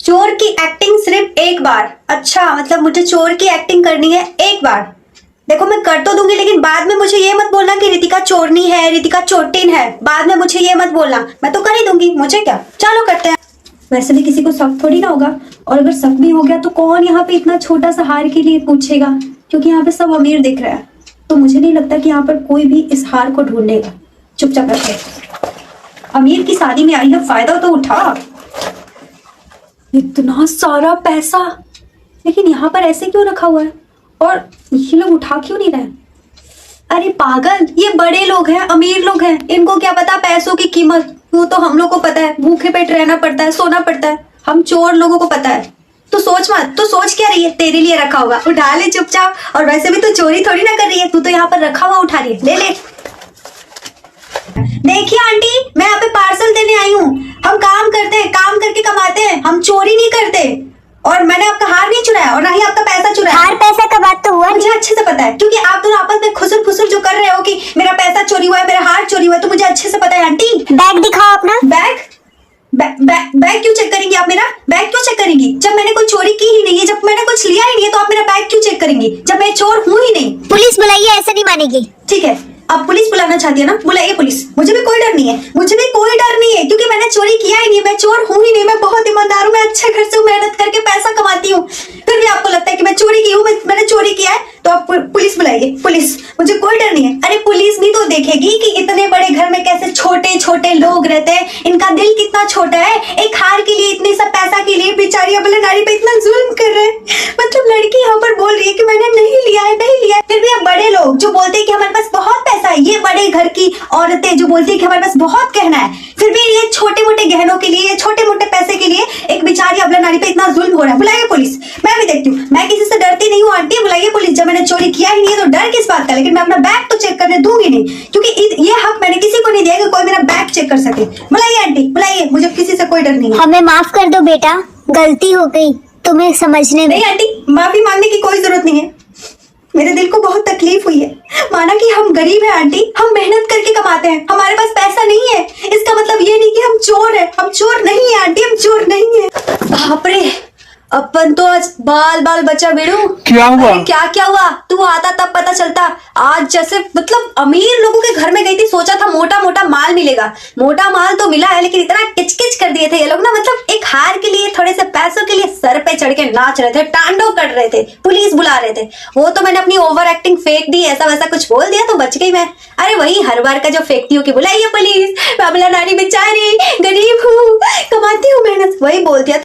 चोर की एक्टिंग सिर्फ एक बार। अच्छा, मतलब मुझे चोर की एक्टिंग करनी है एक बार। देखो मैं कर तो दूंगी, लेकिन बाद में मुझे ये मत बोलना कि रितिका चोरनी है, रितिका चोटिन है। बाद में मुझे ये मत बोलना, मैं तो कर ही दूंगी, मुझे क्या। चलो करते हैं। वैसे भी किसी को शक थोड़ी ना होगा, और अगर शक भी हो गया तो कौन यहाँ पे इतना छोटा सा हार के लिए पूछेगा, क्योंकि यहाँ पे सब अमीर दिख रहा है। तो मुझे नहीं लगता कि यहाँ पर कोई भी इस हार को ढूंढेगा। चुपचाप रखे, अमीर की शादी में आई है, फायदा तो उठा। इतना सारा पैसा, लेकिन यहाँ पर ऐसे क्यों रखा हुआ है, और ये लोग उठा क्यों नहीं रहे? अरे पागल, ये बड़े लोग हैं, अमीर लोग हैं, इनको क्या पता पैसों की कीमत। वो तो हम लोग को पता है, भूखे पेट रहना पड़ता है, सोना पड़ता है। हम चोर लोगों को पता है। तो सोच मत, तो सोच क्या रही है, तेरे लिए रखा होगा, उठा ले चुपचाप। और वैसे भी तू चोरी थोड़ी ना कर रही है, तू तो यहाँ पर रखा हुआ उठा रही है। ले ले। देखिए आंटी, मैं यहाँ पे पार्सल देने आई हूँ। हम काम करते हैं, काम करके कमाते हैं, हम चोरी नहीं करते। और मैंने आपका हार नहीं चुराया, और ना ही आपका पैसा चुराया। हार पैसा का बात तो हुआ मुझे अच्छे से पता है, क्योंकि आप दोनों आपस में खुसर फुसर जो कर रहे हो कि मेरा पैसा चोरी हुआ है, मेरा हार चोरी हुआ है, तो मुझे अच्छे से पता है आंटी। बैग दिखाओ अपना। बैग? बैग क्यों चेक करेंगी आप? मेरा बैग क्यों चेक करेंगी? जब मैंने कोई चोरी की ही नहीं है, जब मैंने कुछ लिया ही नहीं है, तो आप मेरा बैग क्यों चेक करेंगी, जब मैं चोर हूँ ही नहीं? पुलिस बुलाइए, ऐसे नहीं मानेगी। ठीक है, आप पुलिस बुलाना चाहती है ना, बुलाइए पुलिस। मुझे भी कोई डर नहीं है, मुझे भी कोई डर नहीं है, क्योंकि मैंने चोरी किया ही नहीं, मैं चोर हूँ ही नहीं। मैं बहुत ईमानदार हूँ, मैं अच्छे घर से मेहनत करके पैसा कमाती हूँ। फिर भी आपको लगता है कि मैं चोरी की हूँ, मैंने चोरी किया है, तो आप पुलिस बुलाइए, पुलिस। मुझे कोई डर नहीं है। अरे पुलिस भी तो देखेगी कि इतने बड़े घर में कैसे छोटे छोटे लोग रहते हैं, इनका दिल कितना छोटा है। एक हार के लिए, इतने सब पैसा के लिए बेचारी अबला नारी पे इतना जुल्म कर रहे हैं। मतलब लड़की यहाँ पर बोल रही है कि मैंने नहीं लिया है, नहीं लिया है। फिर भी अब बड़े लोग जो बोलते हैं कि हमारे पास बहुत पैसा है, ये बड़े घर की औरतें जो बोलती है कि हमारे पास बहुत गहना है, फिर भी ये छोटे मोटे गहनों के लिए, छोटे मोटे पैसे के लिए एक बेचारी अबला नारी पे इतना जुल्म हो रहा है। बुलाइए पुलिस। मैं भी देखती हूँ, मैं किसी से डरती नहीं हूँ आंटी, बुलाइए पुलिस। जब मैंने चोरी किया ही नहीं है तो डर किस बात का, लेकिन मैं अपना बैग तो चेक करने दूंगी नहीं, क्योंकि ये हक मैंने किसी को नहीं दिया कि कोई मेरा बैग चेक कर सके। बुलाइए आंटी, बुलाइए, मुझे किसी से कोई डर नहीं है। हमें माफ कर दो बेटा, गलती हो गई तुम्हें समझने में। नहीं आंटी, माफी मांगने की कोई जरूरत नहीं है। मेरे दिल को बहुत तकलीफ हुई है। माना कि हम गरीब हैं आंटी, हम मेहनत करके कमाते हैं, हमारे पास पैसा नहीं है, इसका मतलब ये नहीं कि हम चोर हैं। हम चोर नहीं है आंटी, हम चोर नहीं है। बाप रे, अपन तो आज बाल बाल बचा बेड़ू। क्या हुआ? क्या हुआ? तू आता तब पता चलता। आज जैसे मतलब अमीर लोगों के घर में गई थी, सोचा था मोटा मोटा माल मिलेगा। मोटा माल तो मिला है, लेकिन इतना किचकिच कर दिए थे ये लोग ना। मतलब एक हार के लिए, थोड़े से पैसों के लिए सर पे चढ़ के नाच रहे थे, टांडव कर रहे थे, पुलिस बुला रहे थे। वो तो मैंने अपनी ओवर एक्टिंग फेंक दी, ऐसा वैसा कुछ बोल दिया तो बच गई मैं। अरे वही हर बार का जो फेंकती हूँ कि बुलाइए पुलिस, बाबला नानी बेचारी, गरीब हूँ, कमाती हूँ मेहनत, वही बोल दिया।